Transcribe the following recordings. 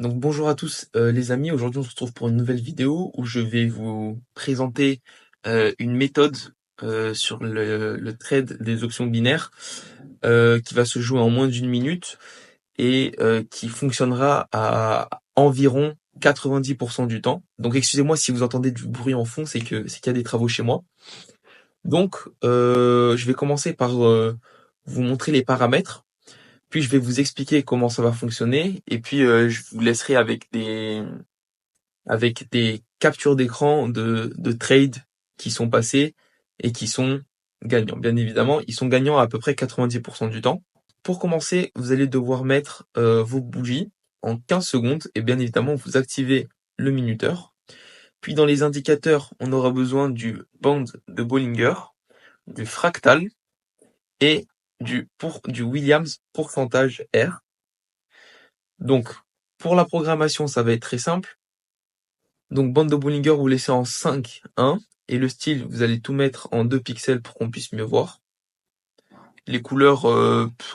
Donc bonjour à tous les amis, aujourd'hui on se retrouve pour une nouvelle vidéo où je vais vous présenter une méthode sur le trade des options binaires qui va se jouer en moins d'une minute et qui fonctionnera à environ 90% du temps. Donc excusez-moi si vous entendez du bruit en fond, c'est qu'il y a des travaux chez moi. Donc je vais commencer par vous montrer les paramètres. Puis je vais vous expliquer comment ça va fonctionner et puis je vous laisserai avec des captures d'écran de trades qui sont passés et qui sont gagnants. Bien évidemment, ils sont gagnants à peu près 90% du temps. Pour commencer, vous allez devoir mettre vos bougies en 15 secondes et bien évidemment, vous activez le minuteur. Puis dans les indicateurs, on aura besoin du band de Bollinger, du fractal et du Williams pourcentage R. Donc, pour la programmation, ça va être très simple. Donc, bande de Bollinger, vous laissez en 5, 1. Et le style, vous allez tout mettre en 2 pixels pour qu'on puisse mieux voir. Les couleurs,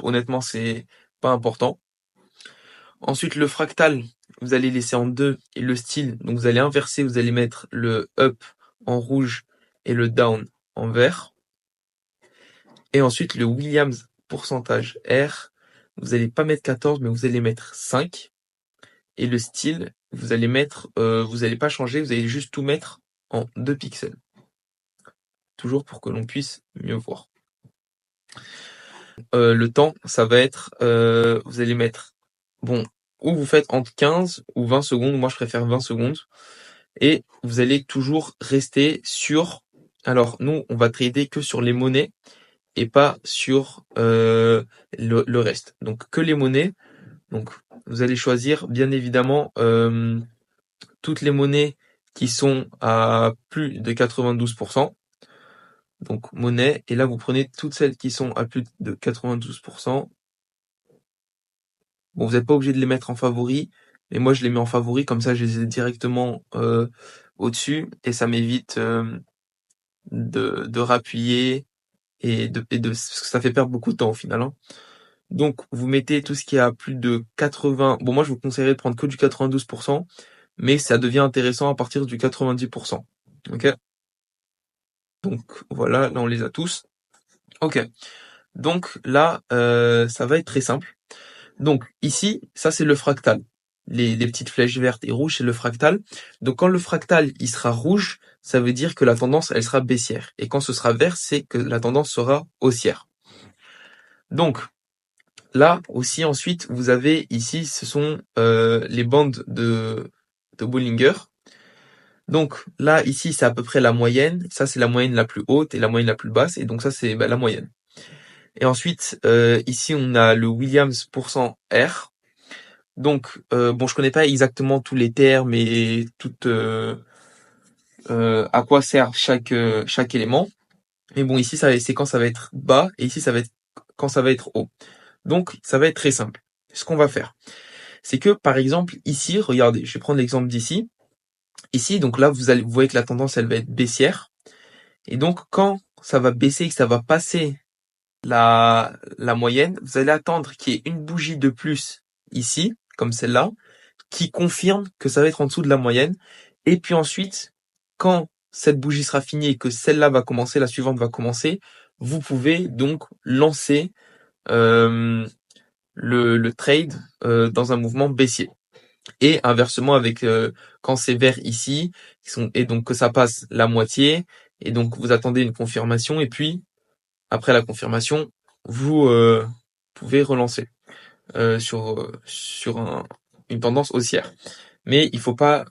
honnêtement, c'est pas important. Ensuite, le fractal, vous allez laisser en 2. Et le style, donc vous allez inverser, vous allez mettre le up en rouge et le down en vert. Et ensuite, le Williams pourcentage R, vous allez pas mettre 14, mais vous allez mettre 5. Et le style, vous allez mettre, vous allez pas changer, vous allez juste tout mettre en 2 pixels. Toujours pour que l'on puisse mieux voir. Le temps, ça va être, vous allez mettre, bon, ou vous faites entre 15 ou 20 secondes, moi je préfère 20 secondes, et vous allez toujours rester sur, alors nous on va trader que sur les monnaies et pas sur le reste. Donc que les monnaies, donc vous allez choisir bien évidemment toutes les monnaies qui sont à plus de 92%. Donc monnaie, et là vous prenez toutes celles qui sont à plus de 92%. Bon, vous n'êtes pas obligé de les mettre en favori, mais moi je les mets en favori, comme ça je les ai directement au-dessus, et ça m'évite de rappuyer parce que ça fait perdre beaucoup de temps au final, hein. Donc vous mettez tout ce qui est à plus de 80. Bon, moi je vous conseillerais de prendre que du 92%, mais ça devient intéressant à partir du 90%. Ok? Donc voilà, là on les a tous. Ok. Donc là, ça va être très simple. Donc ici, ça c'est le fractal. Les petites flèches vertes et rouges, c'est le fractal. Donc quand le fractal il sera rouge, ça veut dire que la tendance elle sera baissière. Et quand ce sera vert, c'est que la tendance sera haussière. Donc là aussi ensuite, vous avez ici, ce sont les bandes de Bollinger. Donc là ici c'est à peu près la moyenne. Ça c'est la moyenne la plus haute et la moyenne la plus basse. Et donc ça c'est la moyenne. Et ensuite, ici, on a le Williams pourcent R. Donc, bon, je connais pas exactement tous les termes et à quoi sert chaque élément. Mais bon, ici, c'est quand ça va être bas et ici, ça va être quand ça va être haut. Donc, ça va être très simple. Ce qu'on va faire, c'est que, par exemple, ici, regardez, je vais prendre l'exemple d'ici. Ici, donc là, vous voyez que la tendance, elle va être baissière. Et donc, quand ça va baisser et que ça va passer la moyenne, vous allez attendre qu'il y ait une bougie de plus ici, comme celle-là, qui confirme que ça va être en dessous de la moyenne. Et puis ensuite, quand cette bougie sera finie et que celle-là va commencer, la suivante va commencer, vous pouvez donc lancer le trade dans un mouvement baissier. Et inversement avec quand c'est vert ici, et donc que ça passe la moitié, et donc vous attendez une confirmation, et puis après la confirmation, vous pouvez relancer sur une tendance haussière. Mais il faut pas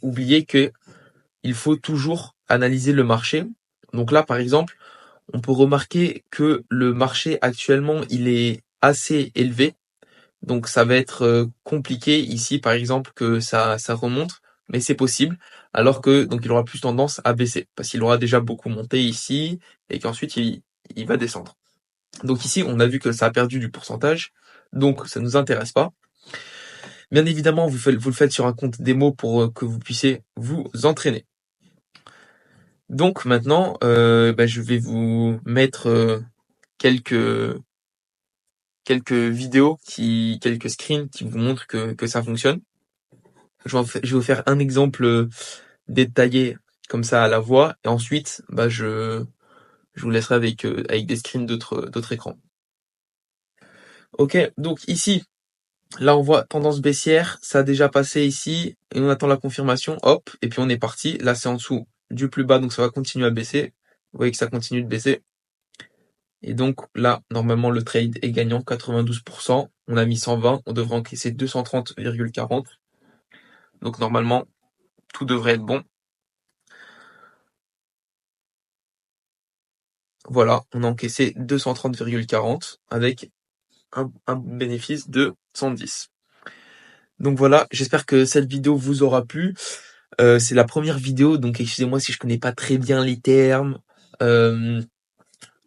oublier que il faut toujours analyser le marché. Donc là, par exemple, on peut remarquer que le marché actuellement, il est assez élevé. Donc ça va être compliqué ici, par exemple, que ça remonte, mais c'est possible. Alors que donc il aura plus tendance à baisser parce qu'il aura déjà beaucoup monté ici et qu'ensuite il va descendre. Donc ici, on a vu que ça a perdu du pourcentage, donc ça nous intéresse pas. Bien évidemment, vous le faites sur un compte démo pour que vous puissiez vous entraîner. Donc maintenant, je vais vous mettre quelques vidéos, quelques screens qui vous montrent que ça fonctionne. je vais vous faire un exemple détaillé comme ça à la voix, et ensuite, je vous laisserai avec des screens d'autres écrans. Ok, donc ici, là on voit tendance baissière, ça a déjà passé ici, et on attend la confirmation, hop, et puis on est parti. Là c'est en dessous du plus bas, donc ça va continuer à baisser. Vous voyez que ça continue de baisser. Et donc là, normalement le trade est gagnant 92%. On a mis 120, on devrait encaisser 230,40. Donc normalement, tout devrait être bon. Voilà, on a encaissé 230,40 avec un bénéfice de 110. Donc voilà, j'espère que cette vidéo vous aura plu. C'est la première vidéo, donc excusez-moi si je connais pas très bien les termes,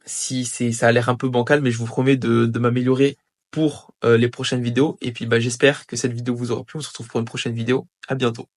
si ça a l'air un peu bancal, mais je vous promets de m'améliorer pour les prochaines vidéos. Et puis j'espère que cette vidéo vous aura plu. On se retrouve pour une prochaine vidéo. À bientôt.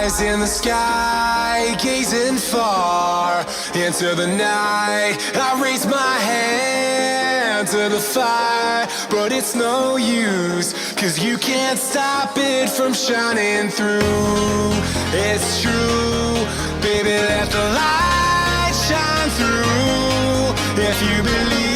Eyes in the sky, gazing far into the night. I raise my hand to the fire, but it's no use, 'cause you can't stop it from shining through. It's true, baby, let the light shine through. If you believe